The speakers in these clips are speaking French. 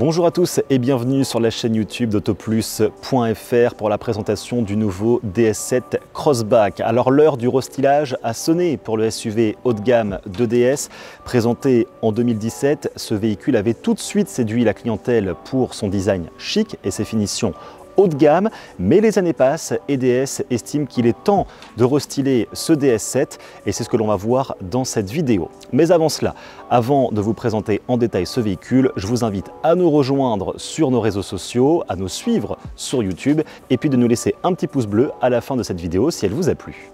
Bonjour à tous et bienvenue sur la chaîne YouTube d'autoplus.fr pour la présentation du nouveau DS7 Crossback. Alors l'heure du restylage a sonné pour le SUV haut de gamme de DS. Présenté en 2017, ce véhicule avait tout de suite séduit la clientèle pour son design chic et ses finitions haut de gamme, mais les années passent et DS estime qu'il est temps de restyler ce DS7 et c'est ce que l'on va voir dans cette vidéo. Mais avant cela, avant de vous présenter en détail ce véhicule, je vous invite à nous rejoindre sur nos réseaux sociaux, à nous suivre sur YouTube et puis de nous laisser un petit pouce bleu à la fin de cette vidéo si elle vous a plu.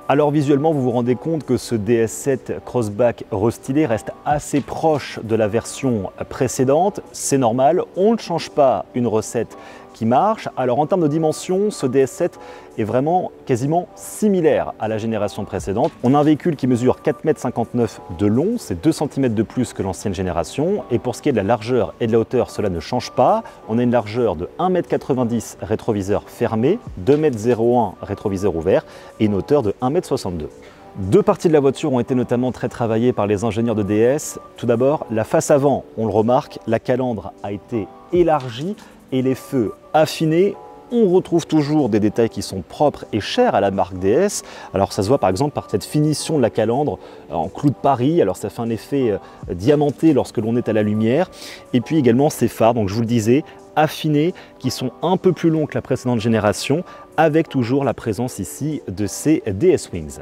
Alors visuellement, vous vous rendez compte que ce DS7 Crossback restylé reste assez proche de la version précédente. C'est normal, on ne change pas une recette qui marche. Alors en termes de dimension, ce DS7 est vraiment quasiment similaire à la génération précédente. On a un véhicule qui mesure 4,59 m de long, c'est 2 cm de plus que l'ancienne génération. Et pour ce qui est de la largeur et de la hauteur, cela ne change pas. On a une largeur de 1,90 m rétroviseur fermé, 2,01 m rétroviseur ouvert et une hauteur de 1,62 m. Deux parties de la voiture ont été notamment très travaillées par les ingénieurs de DS. Tout d'abord, la face avant, on le remarque, la calandre a été élargie et les feux affinés. On retrouve toujours des détails qui sont propres et chers à la marque DS. Alors ça se voit par exemple par cette finition de la calandre en clou de Paris. Alors ça fait un effet diamanté lorsque l'on est à la lumière. Et puis également ces phares, donc je vous le disais, affinés, qui sont un peu plus longs que la précédente génération, avec toujours la présence ici de ces DS Wings.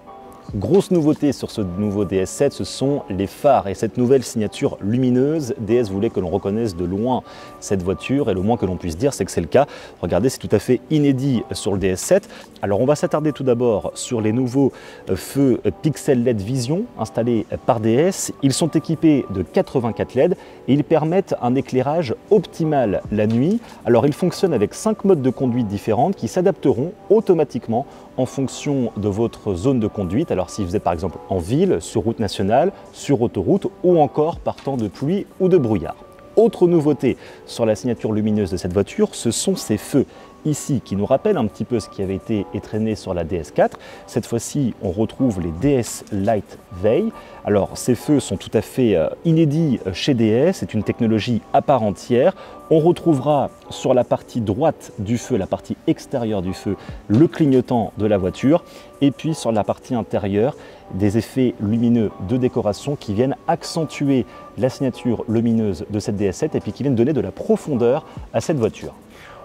Grosse nouveauté sur ce nouveau DS7, ce sont les phares et cette nouvelle signature lumineuse. DS voulait que l'on reconnaisse de loin cette voiture et le moins que l'on puisse dire, c'est que c'est le cas. Regardez, c'est tout à fait inédit sur le DS7. Alors on va s'attarder tout d'abord sur les nouveaux feux Pixel LED Vision installés par DS. Ils sont équipés de 84 LED et ils permettent un éclairage optimal la nuit. Alors ils fonctionnent avec 5 modes de conduite différentes qui s'adapteront automatiquement en fonction de votre zone de conduite. Alors si vous êtes par exemple en ville, sur route nationale, sur autoroute ou encore par temps de pluie ou de brouillard. Autre nouveauté sur la signature lumineuse de cette voiture, ce sont ces feux ici qui nous rappellent un petit peu ce qui avait été étraîné sur la DS4. Cette fois-ci, on retrouve les DS Light Veil. Alors ces feux sont tout à fait inédits chez DS, c'est une technologie à part entière. On retrouvera sur la partie droite du feu, la partie extérieure du feu, le clignotant de la voiture et puis sur la partie intérieure, des effets lumineux de décoration qui viennent accentuer la signature lumineuse de cette DS7 et puis qui viennent donner de la profondeur à cette voiture.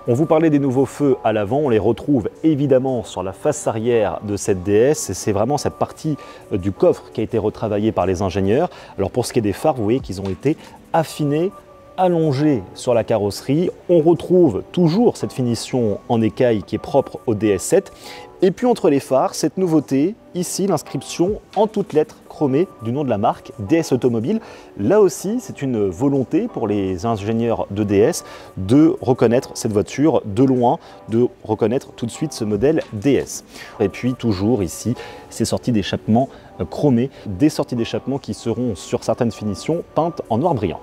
On vous parlait des nouveaux feux à l'avant, on les retrouve évidemment sur la face arrière de cette DS. C'est vraiment cette partie du coffre qui a été retravaillée par les ingénieurs. Alors pour ce qui est des phares, vous voyez qu'ils ont été affinés, allongés sur la carrosserie. On retrouve toujours cette finition en écaille qui est propre au DS7. Et puis entre les phares, cette nouveauté, ici l'inscription en toutes lettres chromées du nom de la marque DS Automobile. Là aussi, c'est une volonté pour les ingénieurs de DS de reconnaître cette voiture de loin, de reconnaître tout de suite ce modèle DS. Et puis toujours ici, ces sorties d'échappement chromées, des sorties d'échappement qui seront sur certaines finitions peintes en noir brillant.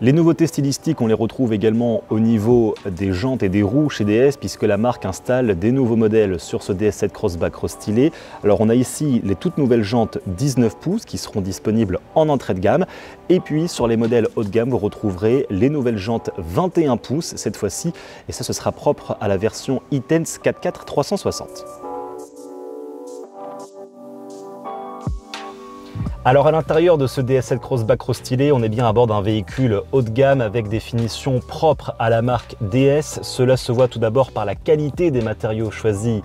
Les nouveautés stylistiques, on les retrouve également au niveau des jantes et des roues chez DS puisque la marque installe des nouveaux modèles sur ce DS7 Crossback restylé. Alors on a ici les toutes nouvelles jantes 19 pouces qui seront disponibles en entrée de gamme et puis sur les modèles haut de gamme vous retrouverez les nouvelles jantes 21 pouces cette fois-ci et ça ce sera propre à la version e-Tense 4x4 360. Alors à l'intérieur de ce DS7 Crossback restylé, on est bien à bord d'un véhicule haut de gamme avec des finitions propres à la marque DS. Cela se voit tout d'abord par la qualité des matériaux choisis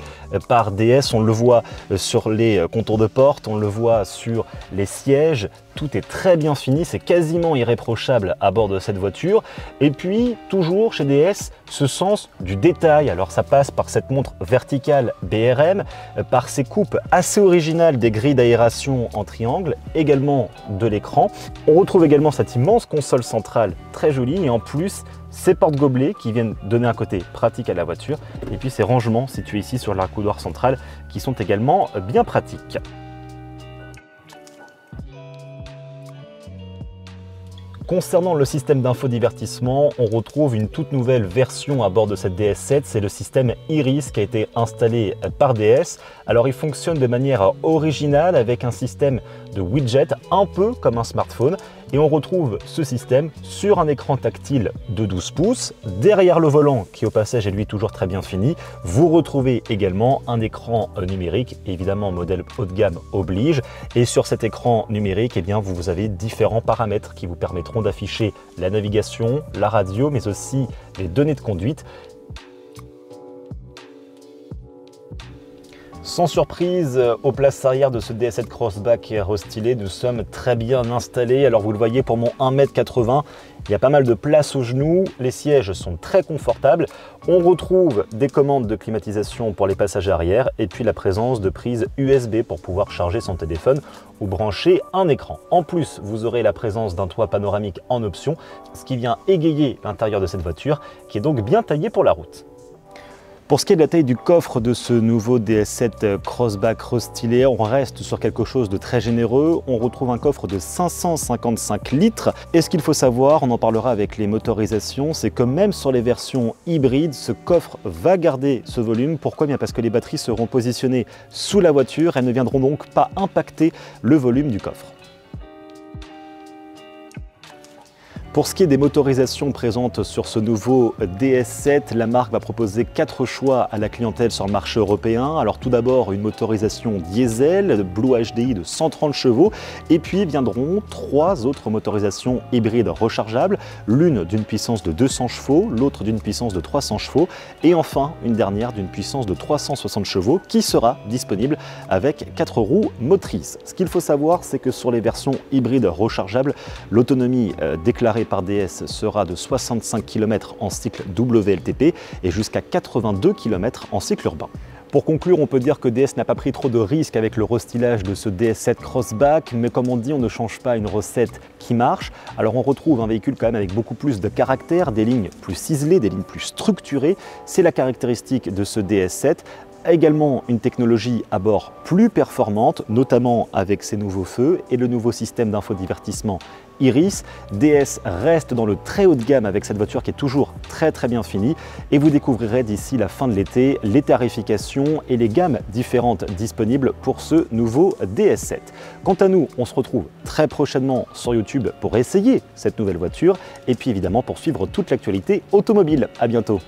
par DS. On le voit sur les contours de porte, on le voit sur les sièges. Tout est très bien fini, c'est quasiment irréprochable à bord de cette voiture. Et puis, toujours chez DS, ce sens du détail. Alors ça passe par cette montre verticale BRM, par ces coupes assez originales des grilles d'aération en triangle, également de l'écran. On retrouve également cette immense console centrale très jolie et en plus, ces porte-gobelets qui viennent donner un côté pratique à la voiture. Et puis ces rangements situés ici sur l'arc-coudoir central qui sont également bien pratiques. Concernant le système d'infodivertissement, on retrouve une toute nouvelle version à bord de cette DS7, c'est le système Iris qui a été installé par DS. Alors il fonctionne de manière originale avec un système de widget un peu comme un smartphone et on retrouve ce système sur un écran tactile de 12 pouces. Derrière le volant qui au passage est lui toujours très bien fini, vous retrouvez également un écran numérique, évidemment modèle haut de gamme oblige, et sur cet écran numérique eh bien, vous avez différents paramètres qui vous permettront d'afficher la navigation, la radio, mais aussi les données de conduite. Sans surprise, aux places arrière de ce DS7 Crossback restylé, nous sommes très bien installés. Alors vous le voyez, pour mon 1m80, il y a pas mal de place aux genoux, les sièges sont très confortables. On retrouve des commandes de climatisation pour les passagers arrière et puis la présence de prises USB pour pouvoir charger son téléphone ou brancher un écran. En plus, vous aurez la présence d'un toit panoramique en option, ce qui vient égayer l'intérieur de cette voiture qui est donc bien taillée pour la route. Pour ce qui est de la taille du coffre de ce nouveau DS7 Crossback restylé, on reste sur quelque chose de très généreux. On retrouve un coffre de 555 litres. Et ce qu'il faut savoir, on en parlera avec les motorisations, c'est que même sur les versions hybrides, ce coffre va garder ce volume. Pourquoi? Bien parce que les batteries seront positionnées sous la voiture. Elles ne viendront donc pas impacter le volume du coffre. Pour ce qui est des motorisations présentes sur ce nouveau DS7, la marque va proposer 4 choix à la clientèle sur le marché européen. Alors tout d'abord une motorisation diesel Blue HDI de 130 chevaux et puis viendront 3 autres motorisations hybrides rechargeables, l'une d'une puissance de 200 chevaux, l'autre d'une puissance de 300 chevaux et enfin une dernière d'une puissance de 360 chevaux qui sera disponible avec 4 roues motrices. Ce qu'il faut savoir, c'est que sur les versions hybrides rechargeables, l'autonomie déclarée par DS sera de 65 km en cycle WLTP et jusqu'à 82 km en cycle urbain. Pour conclure, on peut dire que DS n'a pas pris trop de risques avec le restylage de ce DS7 Crossback, mais comme on dit, on ne change pas une recette qui marche. Alors on retrouve un véhicule quand même avec beaucoup plus de caractère, des lignes plus ciselées, des lignes plus structurées. C'est la caractéristique de ce DS7. Également une technologie à bord plus performante, notamment avec ses nouveaux feux et le nouveau système d'infodivertissement Iris. DS reste dans le très haut de gamme avec cette voiture qui est toujours très bien finie et vous découvrirez d'ici la fin de l'été les tarifications et les gammes différentes disponibles pour ce nouveau DS7. Quant à nous, on se retrouve très prochainement sur YouTube pour essayer cette nouvelle voiture et puis évidemment pour suivre toute l'actualité automobile. À bientôt.